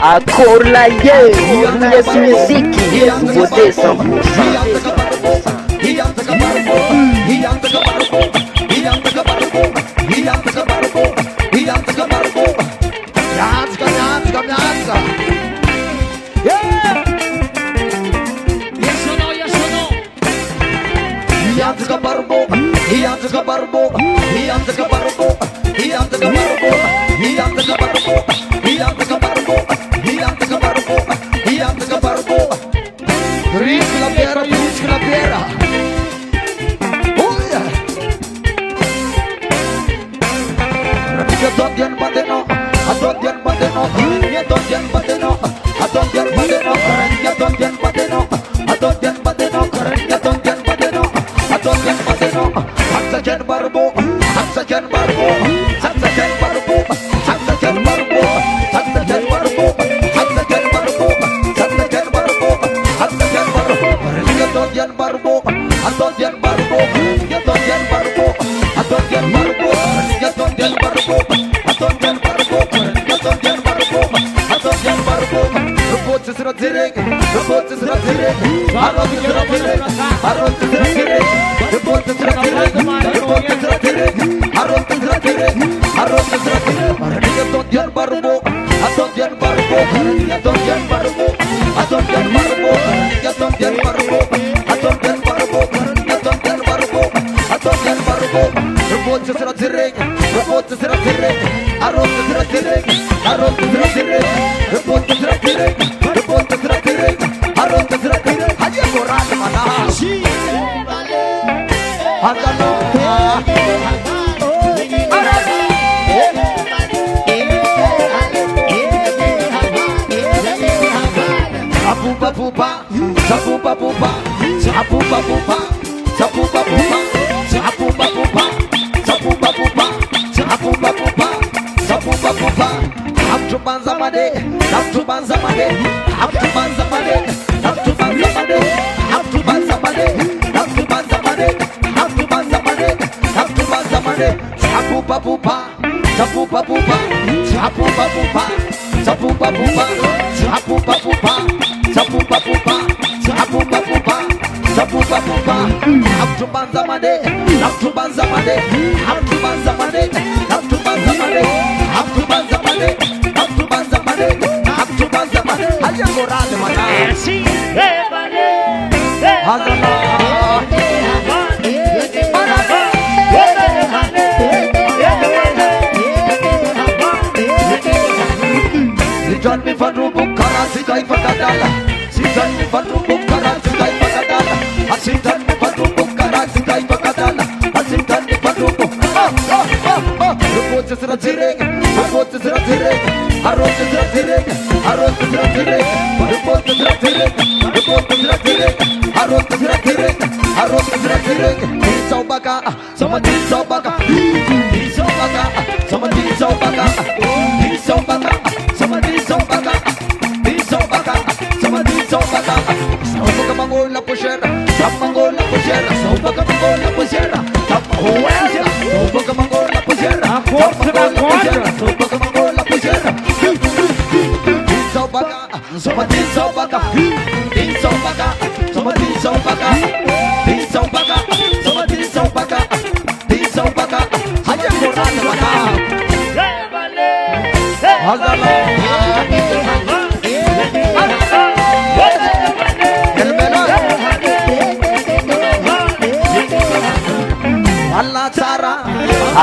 Akola ye, yes muziki, vote 100%.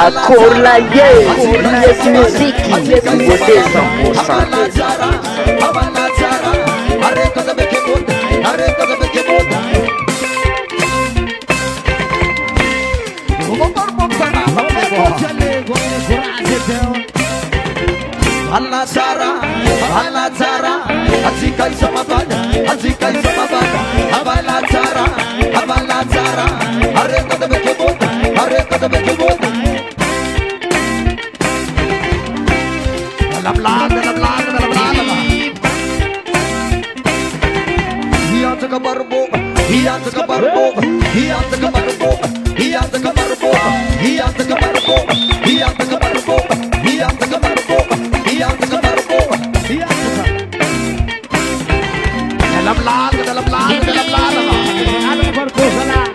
Akola ye, yes muziki, vote 100%. Barbo Ianza Kabarbo, Ianza Kabarbo, Ianza Kabarbo, Ianza Kabarbo, Ianza Kabarbo, Ianza Kabarbo, Ianza Kabarbo, dalam laga, dalam laga, dalam laga. Ada Barbo salah.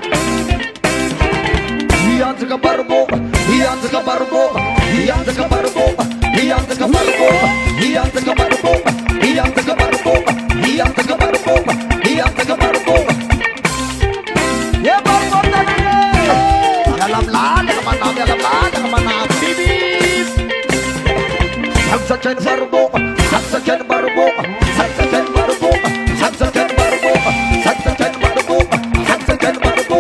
Ianza Kabarbo, Ianza Kabarbo, Ianza Kabarbo, Ianza Kabarbo, Ianza Kabarbo, Ianza Kabarbo, Ianza Kabarbo, Ianza Kabarbo. Ya Barbo tanane. Dalam laga kemana, dalam laga kemana, bibi. Saksakan Barbo, Saksakan Barbo, Saksakan Barbo, Saksakan Barbo, Saksakan Barbo, Saksakan Barbo,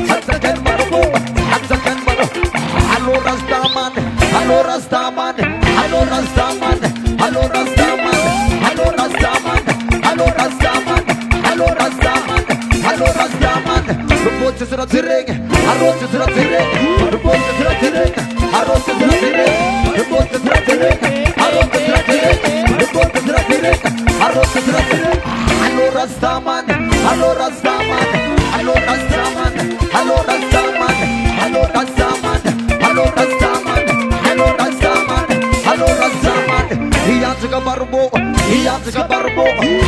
Saksakan Barbo, Saksakan Barbo. Halo Rastaman, halo Rastaman, halo Rastaman, halo Rastaman, halo Rastaman, halo Rastaman, halo Rastaman, halo Rastaman. Rumput sesurat sering, harus sesurat sering, rumput sesurat sering, harus sesurat sering, rumput sesurat sering, harus sesurat sering, rumput sesurat sering, harus sesurat sering. Halo Rastaman, halo Rastaman, halo Rastaman, halo Rastaman, halo Rastaman, halo Rastaman, halo Rastaman, halo Rastaman. Ianza Kabarbo, Ianza Kabarbo,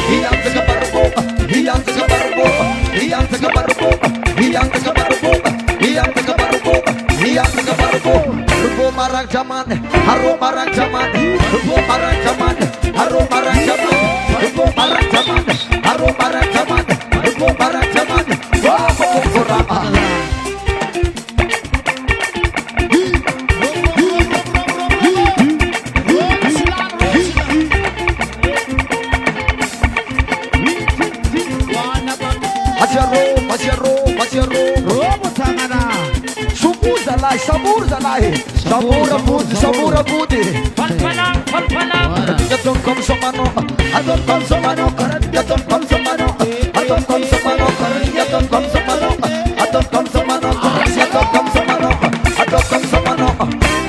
Ianza Kabarbo, Ianza Kabarbo, Ianza Kabarbo, Ianza Kabarbo, Ianza Kabarbo, Ianza Kabarbo. Rubo marang zaman, harum marang zaman, rubo marang zaman, harum marang zaman, rubo marang zaman, harum marang zaman, rubo marang zaman. Wah, kurang. Robo sangana. Suku zalai, sabur zalai, sabur abudi, sabur abudi. Palpalang, palpalang. Yaton kom somano, aton kom somano, yaton kom somano, aton kom somano, yaton kom somano, aton kom somano, yaton kom somano, aton kom somano.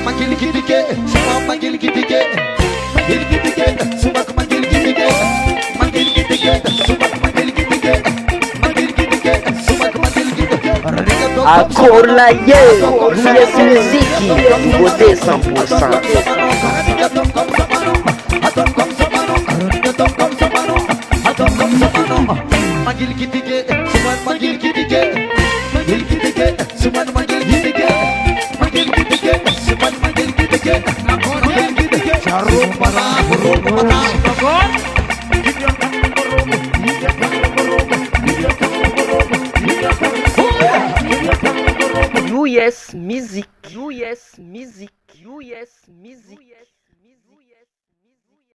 Manggil kitike, semua manggil kitike, manggil kitike, semua manggil kitike, manggil kitike, semua manggil kitike, manggil kitike, semua manggil kitike. Accord la US Musique, beauté 100%. Manggil kitike, semua manggil kitike, manggil kitike, semua manggil kitike, manggil kitike, semua manggil kitike, manggil kitike. Jarum panah, burung panah, Rogon. US Musique, US Musique, US Musique.